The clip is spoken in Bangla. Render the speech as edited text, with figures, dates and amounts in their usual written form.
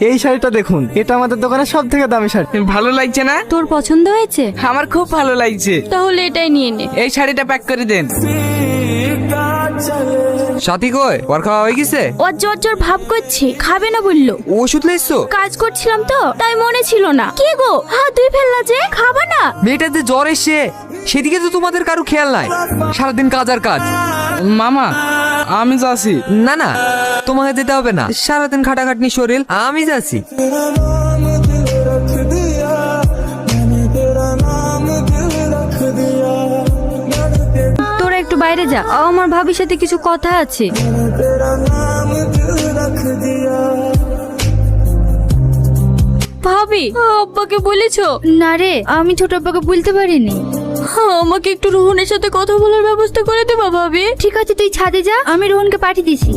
এই শাড়িটা দেখুন, এটা আমাদের দোকানের সব থেকে দামি শাড়ি। ভালো লাগছে না? তোর পছন্দ হয়েছে? আমার খুব ভালো লাগছে। তাহলে এটাই নিয়ে নে। এই শাড়িটা প্যাক করে দেন। সাথী কই, ওর খাওয়া হয়ে গেছে? অজ্জর ভাব করছে, খাবে না বললো। ওষুধ লাইছো? কাজ করছিলাম তো তাই মনে ছিল না। কি গো হাত ধুই ফেললা যে, খাবা না? মেয়েটার যে জ্বর এসছে সেদিকে তো তোমাদের কারো খেয়াল নাই, সারাদিন কাজ আর কাজ। মামা আমি যাচ্ছি। না না, তোমাকে যেতে হবে না, সারাদিন খাটাখাটনি শরীর, আমি যাচ্ছি। তোরা একটু বাইরে যা, আমার ভাবির সাথে কিছু কথা আছে। ভাবি, আব্বাকে বলেছো? না রে, আমি ছোট আব্বাকে বলতে পারিনি। আমাকে একটু রোহনের সাথে কথা বলার ব্যবস্থা করে দেবা ভাবি? ঠিক আছে, তুই ছাদে যা, আমি রোহনকে পাঠিয়ে দিছি।